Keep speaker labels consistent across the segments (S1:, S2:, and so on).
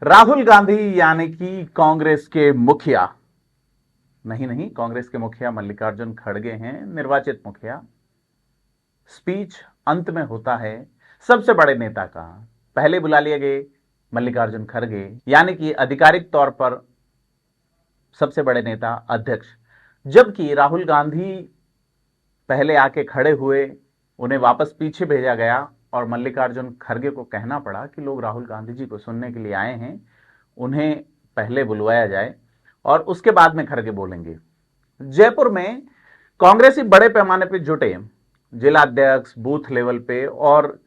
S1: राहुल गांधी यानी कि कांग्रेस के मुखिया, नहीं, कांग्रेस के मुखिया मल्लिकार्जुन खड़गे हैं, निर्वाचित मुखिया। स्पीच अंत में होता है सबसे बड़े नेता का। पहले बुला लिए गए मल्लिकार्जुन खड़गे, यानी कि आधिकारिक तौर पर सबसे बड़े नेता, अध्यक्ष, जबकि राहुल गांधी पहले आके खड़े हुए, उन्हें वापस पीछे भेजा गया और मल्लिकार्जुन खड़गे को कहना पड़ा कि लोग राहुल गांधी जी को सुनने के लिए आए हैं, उन्हें पहले बुलवाया जाए और उसके बाद में खड़गे बोलेंगे। जयपुर में कांग्रेसी बड़े पैमाने पर जुटे, जिला अध्यक्ष, बूथ लेवल पे और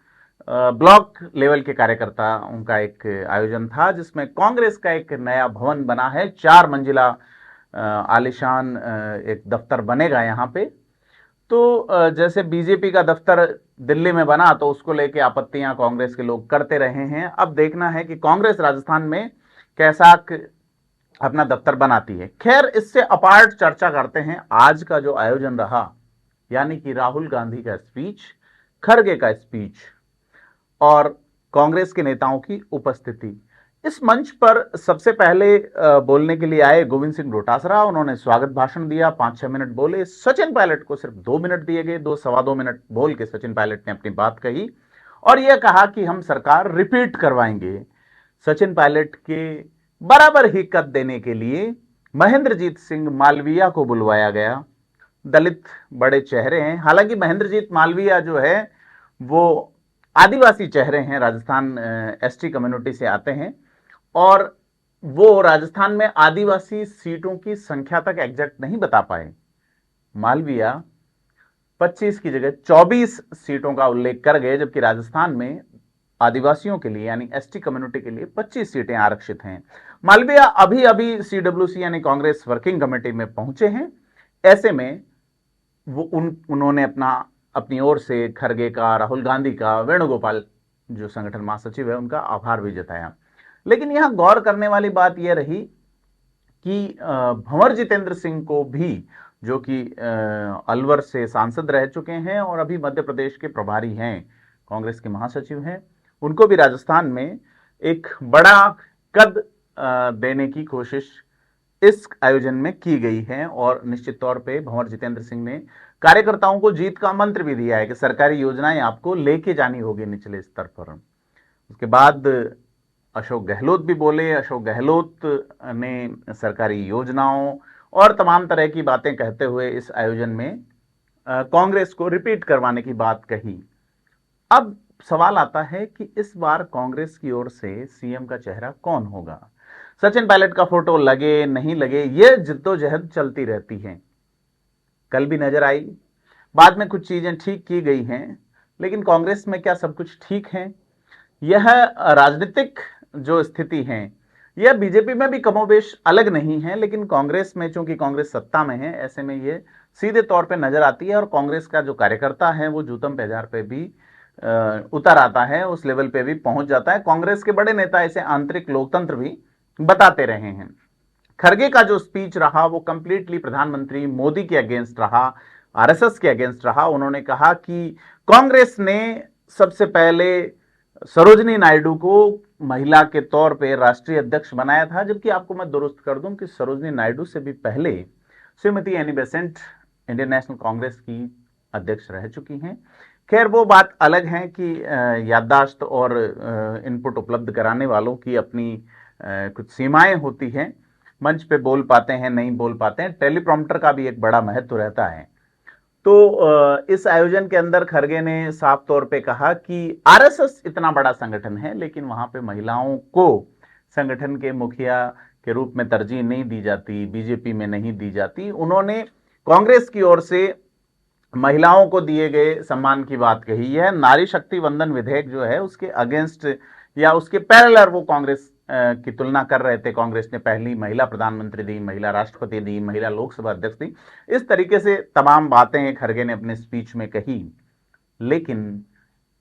S1: ब्लॉक लेवल के कार्यकर्ता, उनका एक आयोजन था जिसमें कांग्रेस का एक नया भवन बना है, 4 मंजिला आलिशान एक दफ्तर बनेगा यहां पे। तो जैसे बीजेपी का दफ्तर दिल्ली में बना तो उसको लेके आपत्तियां कांग्रेस के लोग करते रहे हैं। अब देखना है कि कांग्रेस राजस्थान में कैसा अपना दफ्तर बनाती है। खैर, इससे अपार्ट चर्चा करते हैं आज का जो आयोजन रहा, यानी कि राहुल गांधी का स्पीच, खड़गे का स्पीच और कांग्रेस के नेताओं की उपस्थिति। इस मंच पर सबसे पहले बोलने के लिए आए गोविंद सिंह डोटासरा। उन्होंने स्वागत भाषण दिया, 5-6 मिनट बोले। सचिन पायलट को सिर्फ 2 मिनट दिए गए। 2-2.25 मिनट बोल के सचिन पायलट ने अपनी बात कही और यह कहा कि हम सरकार रिपीट करवाएंगे। सचिन पायलट के बराबर ही कद देने के लिए महेंद्रजीत सिंह मालवीया को बुलवाया गया। दलित बड़े चेहरे हैं, हालांकि महेंद्रजीत मालवीया जो है वो आदिवासी चेहरे हैं, राजस्थान एसटी कम्युनिटी से आते हैं और वो राजस्थान में आदिवासी सीटों की संख्या तक एग्जैक्ट नहीं बता पाए। मालवीया 25 की जगह 24 सीटों का उल्लेख कर गए, जबकि राजस्थान में आदिवासियों के लिए यानी एसटी कम्युनिटी के लिए 25 सीटें आरक्षित हैं। मालवीया अभी अभी सीडब्ल्यूसी यानी कांग्रेस वर्किंग कमेटी में पहुंचे हैं। ऐसे में वो उन्होंने अपनी ओर से खड़गे का, राहुल गांधी का, वेणुगोपाल जो संगठन महासचिव है उनका आभार भी जताया। लेकिन यहां गौर करने वाली बात यह रही कि भंवर जितेंद्र सिंह को भी, जो कि अलवर से सांसद रह चुके हैं और अभी मध्य प्रदेश के प्रभारी हैं, कांग्रेस के महासचिव हैं, उनको भी राजस्थान में एक बड़ा कद देने की कोशिश इस आयोजन में की गई है। और निश्चित तौर पे भंवर जितेंद्र सिंह ने कार्यकर्ताओं को जीत का मंत्र भी दिया है कि सरकारी योजनाएं आपको लेके जानी होगी निचले स्तर पर। उसके बाद अशोक गहलोत भी बोले। अशोक गहलोत ने सरकारी योजनाओं और तमाम तरह की बातें कहते हुए इस आयोजन में कांग्रेस को रिपीट करवाने की बात कही। अब सवाल आता है कि इस बार कांग्रेस की ओर से सीएम का चेहरा कौन होगा। सचिन पायलट का फोटो लगे नहीं लगे, यह जिद्दोजहद चलती रहती है। कल भी नजर आई, बाद में कुछ चीजें ठीक की गई हैं, लेकिन कांग्रेस में क्या सब कुछ ठीक है? यह राजनीतिक जो स्थिति है यह बीजेपी में भी कमोबेश अलग नहीं है, लेकिन कांग्रेस में चूंकि कांग्रेस सत्ता में है, ऐसे में यह सीधे तौर पे नजर आती है और कांग्रेस का जो कार्यकर्ता है वो जूतम पेजार पे भी उतर आता है, उस लेवल पे भी पहुंच जाता है। कांग्रेस के बड़े नेता इसे आंतरिक लोकतंत्र भी बताते रहे हैं। खड़गे का जो स्पीच रहा वो कंप्लीटली प्रधानमंत्री मोदी के अगेंस्ट रहा, आरएसएस के अगेंस्ट रहा। उन्होंने कहा कि कांग्रेस ने सबसे पहले सरोजिनी नायडू को महिला के तौर पे राष्ट्रीय अध्यक्ष बनाया था, जबकि आपको मैं दुरुस्त कर दूं कि सरोजिनी नायडू से भी पहले Shrimati Annie Besant Indian national Congress की अध्यक्ष रह चुकी हैं। खैर, वो बात अलग है कि याददाश्त और इनपुट उपलब्ध कराने वालों की अपनी कुछ सीमाएं होती हैं, मंच पे बोल पाते हैं, नहीं बोल पाते हैं, टेलीप्रॉम्प्टर का भी एक बड़ा महत्व रहता है। तो इस आयोजन के अंदर खड़गे ने साफ तौर पे कहा कि आरएसएस इतना बड़ा संगठन है, लेकिन वहां पे महिलाओं को संगठन के मुखिया के रूप में तरजीह नहीं दी जाती, बीजेपी में नहीं दी जाती। उन्होंने कांग्रेस की ओर से महिलाओं को दिए गए सम्मान की बात कही है। नारी शक्ति वंदन विधेयक जो है उसके अगेंस्ट या उसके पैरेलल वो कांग्रेस की तुलना कर रहे थे। कांग्रेस ने पहली महिला प्रधानमंत्री दी, महिला राष्ट्रपति दी, महिला लोकसभा अध्यक्ष दी, इस तरीके से तमाम बातें खड़गे ने अपने स्पीच में कही। लेकिन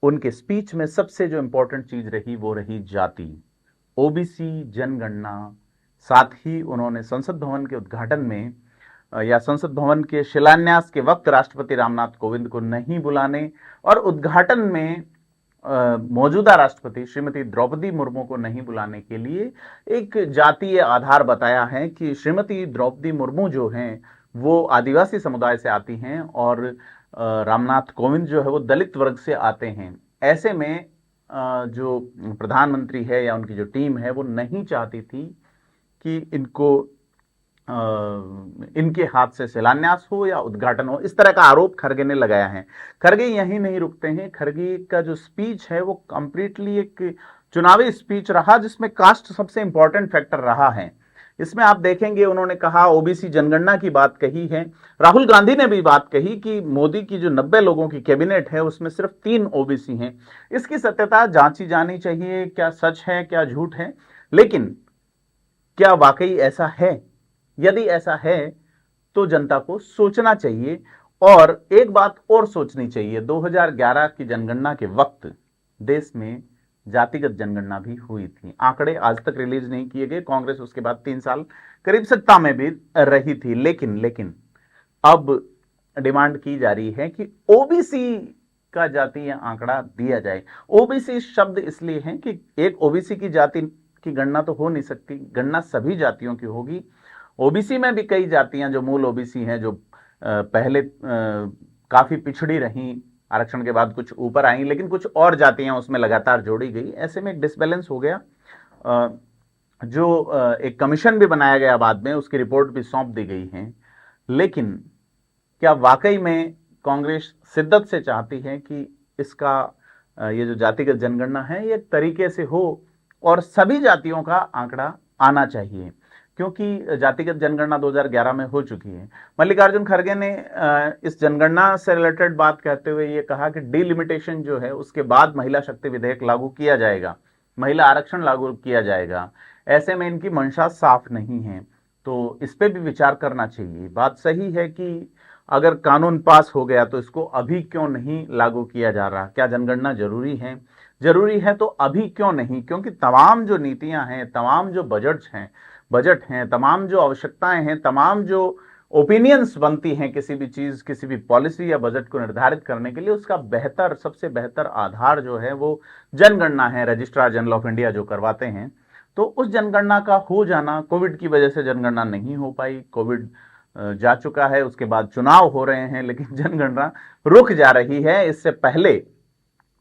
S1: उनके स्पीच में सबसे जो इंपॉर्टेंट चीज रही वो रही जाति, ओबीसी जनगणना। साथ ही उन्होंने संसद भवन के उद्घाटन में या संसद भवन के शिलान्यास के वक्त राष्ट्रपति रामनाथ कोविंद को नहीं बुलाने और उद्घाटन में मौजूदा राष्ट्रपति श्रीमती द्रौपदी मुर्मू को नहीं बुलाने के लिए एक जातीय आधार बताया है कि श्रीमती द्रौपदी मुर्मू जो हैं वो आदिवासी समुदाय से आती हैं और रामनाथ कोविंद जो है वो दलित वर्ग से आते हैं। ऐसे में जो प्रधानमंत्री है या उनकी जो टीम है वो नहीं चाहती थी कि इनके हाथ से शिलान्यास हो या उद्घाटन हो। इस तरह का आरोप खरगे ने लगाया है। खरगे यहीं नहीं रुकते हैं। खरगे का जो स्पीच है वो कंप्लीटली एक चुनावी स्पीच रहा जिसमें कास्ट सबसे इंपॉर्टेंट फैक्टर रहा है। इसमें आप देखेंगे उन्होंने कहा, ओबीसी जनगणना की बात कही है। राहुल गांधी ने भी बात कही कि मोदी की जो 90 लोगों की कैबिनेट है उसमें सिर्फ 3 ओबीसी हैं। इसकी सत्यता जांची जानी चाहिए, क्या सच है क्या झूठ है। लेकिन क्या वाकई ऐसा है? यदि ऐसा है तो जनता को सोचना चाहिए। और एक बात और सोचनी चाहिए, 2011 की जनगणना के वक्त देश में जातिगत जनगणना भी हुई थी। आंकड़े आज तक रिलीज नहीं किए गए। कांग्रेस उसके बाद 3 साल करीब सत्ता में भी रही थी। लेकिन अब डिमांड की जा रही है कि ओबीसी का जातीय आंकड़ा दिया जाए। ओबीसी शब्द इसलिए है कि एक ओबीसी की जाति की गणना तो हो नहीं सकती, गणना सभी जातियों की होगी। ओबीसी में भी कई जातियां जो मूल ओबीसी हैं, जो पहले काफी पिछड़ी रहीं, आरक्षण के बाद कुछ ऊपर आई, लेकिन कुछ और जातियां उसमें लगातार जोड़ी गई। ऐसे में एक डिसबैलेंस हो गया। जो एक कमीशन भी बनाया गया बाद में, उसकी रिपोर्ट भी सौंप दी गई है। लेकिन क्या वाकई में कांग्रेस शिद्दत से चाहती है कि इसका ये जो जातिगत जनगणना है ये एक तरीके से हो और सभी जातियों का आंकड़ा आना चाहिए? क्योंकि जातिगत जनगणना 2011 में हो चुकी है। मल्लिकार्जुन खड़गे ने इस जनगणना से रिलेटेड बात कहते हुए ये कहा कि डिलिमिटेशन जो है उसके बाद महिला शक्ति विधेयक लागू किया जाएगा, महिला आरक्षण लागू किया जाएगा। ऐसे में इनकी मंशा साफ नहीं है, तो इस पे भी विचार करना चाहिए। बात सही है कि अगर कानून पास हो गया तो इसको अभी क्यों नहीं लागू किया जा रहा? क्या जनगणना जरूरी है? जरूरी है तो अभी क्यों नहीं? क्योंकि तमाम जो नीतियां हैं, तमाम जो बजट हैं, तमाम जो आवश्यकताएं हैं, तमाम जो ओपिनियंस बनती हैं किसी भी चीज, किसी भी पॉलिसी या बजट को निर्धारित करने के लिए, उसका बेहतर, सबसे बेहतर आधार जो है वो जनगणना है। रजिस्ट्रार जनरल ऑफ इंडिया जो करवाते हैं, तो उस जनगणना का हो जाना, कोविड की वजह से जनगणना नहीं हो पाई, कोविड जा चुका है, उसके बाद चुनाव हो रहे हैं, लेकिन जनगणना रुक जा रही है। इससे पहले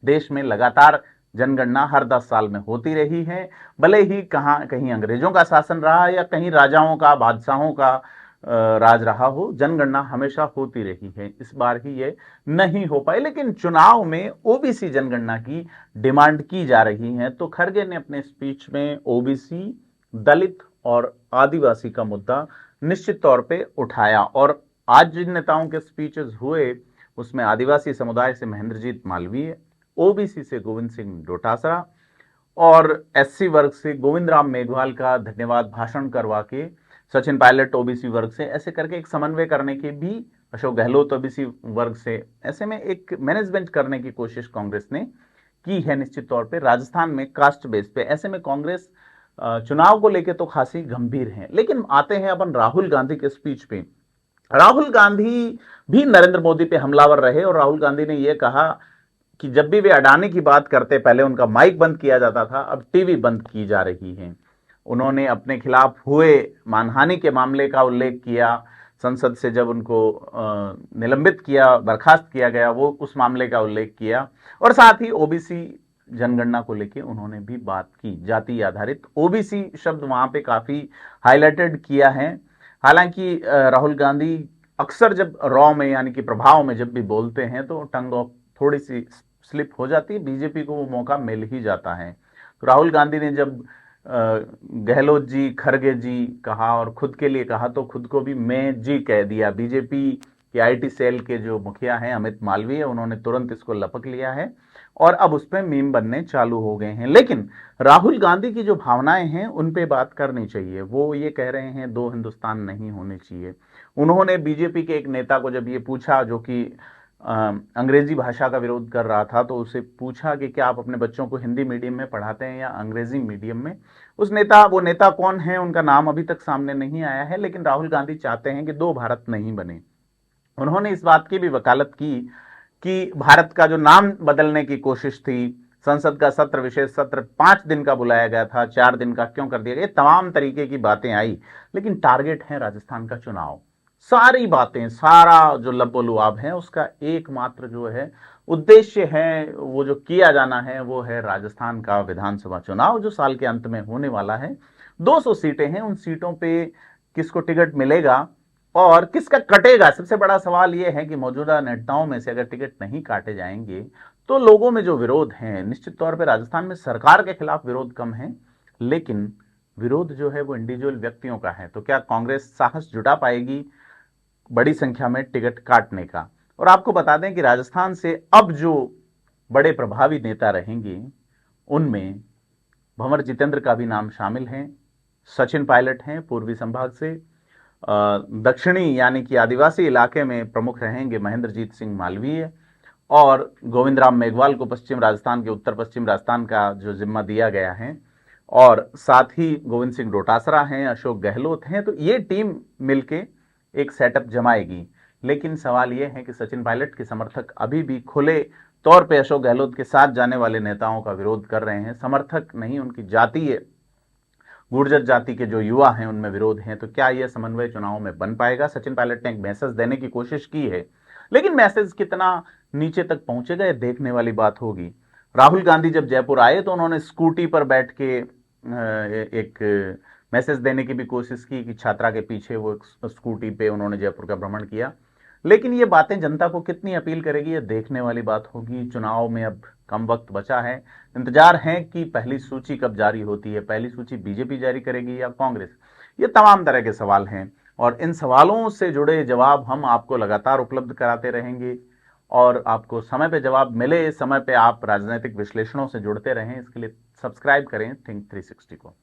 S1: देश में लगातार जनगणना हर 10 साल में होती रही है। भले ही कहीं अंग्रेजों का शासन रहा या कहीं राजाओं का, बादशाहों का राज रहा हो, जनगणना हमेशा होती रही है। इस बार ही ये नहीं हो पाई, लेकिन चुनाव में ओबीसी जनगणना की डिमांड की जा रही है। तो खड़गे ने अपने स्पीच में ओबीसी, दलित और आदिवासी का मुद्दा निश्चित तौर पे उठाया। और आज जिन नेताओं के स्पीचेस हुए उसमें आदिवासी समुदाय से महेंद्रजीत मालवीय, ओबीसी से गोविंद सिंह डोटासरा और एससी वर्ग से गोविंद राम मेघवाल का धन्यवाद भाषण करवा के, सचिन पायलट ओबीसी वर्ग से, ऐसे करके एक समन्वय करने की भी, अशोक गहलोत ओबीसी वर्ग से, ऐसे में एक मैनेजमेंट करने की कोशिश कांग्रेस ने की है निश्चित तौर पे राजस्थान में कास्ट बेस पे। ऐसे में कांग्रेस चुनाव को लेकर तो खासी गंभीर है। लेकिन आते हैं अपन राहुल गांधी के स्पीच पे। राहुल गांधी भी नरेंद्र मोदी पे हमलावर रहे और राहुल गांधी ने यह कहा कि जब भी वे अडानी की बात करते, पहले उनका माइक बंद किया जाता था, अब टीवी बंद की जा रही है। उन्होंने अपने खिलाफ हुए मानहानि के मामले का उल्लेख किया, संसद से जब उनको निलंबित किया, बर्खास्त किया गया, वो उस मामले का उल्लेख किया। और साथ ही ओबीसी जनगणना को लेकर उन्होंने भी बात की। जाति आधारित ओबीसी शब्द वहां पे काफी हाईलाइटेड किया है। हालांकि राहुल गांधी अक्सर जब रॉ में, यानी कि प्रभाव में जब भी बोलते हैं तो टंग ऑफ थोड़ी सी स्लिप हो जाती है, बीजेपी को वो मौका मिल ही जाता है। तो राहुल गांधी ने जब गहलोत जी, खड़गे जी कहा और खुद के लिए कहा, तो खुद को भी मैं जी कह दिया। बीजेपी के आईटी सेल के जो मुखिया हैं अमित मालवीय, उन्होंने तुरंत इसको लपक लिया है और अब उस पर मीम बनने चालू हो गए हैं। लेकिन राहुल गांधी की जो भावनाएं हैं उन पे बात करनी चाहिए। वो ये कह रहे हैं 2 हिंदुस्तान नहीं होने चाहिए। उन्होंने बीजेपी के एक नेता को जब ये पूछा, जो कि अंग्रेजी भाषा का विरोध कर रहा था, तो उसे पूछा कि क्या आप अपने बच्चों को हिंदी मीडियम में पढ़ाते हैं या अंग्रेजी मीडियम में? वो नेता कौन है उनका नाम अभी तक सामने नहीं आया है, लेकिन राहुल गांधी चाहते हैं कि 2 भारत नहीं बने। उन्होंने इस बात की भी वकालत की कि भारत का जो नाम बदलने की कोशिश थी, संसद का सत्र, विशेष सत्र 5 दिन का बुलाया गया था, 4 दिन का क्यों कर दिया गया, तमाम तरीके की बातें आई। लेकिन टारगेट है राजस्थान का चुनाव। सारी बातें, सारा जो लबो-लुआब है, उसका एकमात्र जो है उद्देश्य है, वो जो किया जाना है, वो है राजस्थान का विधानसभा चुनाव, जो साल के अंत में होने वाला है। 200 सीटें हैं, उन सीटों पे किसको टिकट मिलेगा और किसका कटेगा। सबसे बड़ा सवाल यह है कि मौजूदा नेताओं में से अगर टिकट नहीं काटे जाएंगे तो लोगों में जो विरोध है, निश्चित तौर पर राजस्थान में सरकार के खिलाफ विरोध कम है, लेकिन विरोध जो है वो इंडिविजुअल व्यक्तियों का है। तो क्या कांग्रेस साहस जुटा पाएगी बड़ी संख्या में टिकट काटने का? और आपको बता दें कि राजस्थान से अब जो बड़े प्रभावी नेता रहेंगे उनमें भंवर जितेंद्र का भी नाम शामिल है, सचिन पायलट हैं पूर्वी संभाग से, दक्षिणी यानी कि आदिवासी इलाके में प्रमुख रहेंगे महेंद्रजीत सिंह मालवीय, और गोविंद राम मेघवाल को पश्चिम राजस्थान के, उत्तर पश्चिम राजस्थान का जो जिम्मा दिया गया है, और साथ ही गोविंद सिंह डोटासरा हैं, अशोक गहलोत हैं। तो ये टीम मिलके एक सेटअप जमाएगी। लेकिन सवाल यह है कि सचिन पायलट के समर्थक अभी भी खुले तौर पे अशोक गहलोत के साथ जाने वाले नेताओं का विरोध कर रहे हैं। समर्थक नहीं, उनकी जातीय गुर्जर जाति के जो युवा हैं उनमें विरोध है। तो क्या यह समन्वय चुनाव में बन पाएगा? सचिन पायलट ने एक मैसेज देने की कोशिश की है, लेकिन मैसेज कितना नीचे तक पहुंचेगा ये देखने वाली बात होगी। राहुल गांधी जब जयपुर आए तो उन्होंने स्कूटी पर बैठ के एक मैसेज देने की भी कोशिश की कि छात्रा के पीछे वो स्कूटी पे उन्होंने जयपुर का भ्रमण किया। लेकिन ये बातें जनता को कितनी अपील करेगी ये देखने वाली बात होगी। चुनाव में अब कम वक्त बचा है, इंतजार है कि पहली सूची कब जारी होती है। पहली सूची बीजेपी जारी करेगी या कांग्रेस? ये तमाम तरह के सवाल हैं और इन सवालों से जुड़े जवाब हम आपको लगातार उपलब्ध कराते रहेंगे और आपको समय पे जवाब मिले, समय पे आप राजनीतिक विश्लेषणों से जुड़ते रहें। इसके लिए सब्सक्राइब करें थिंक 360 को।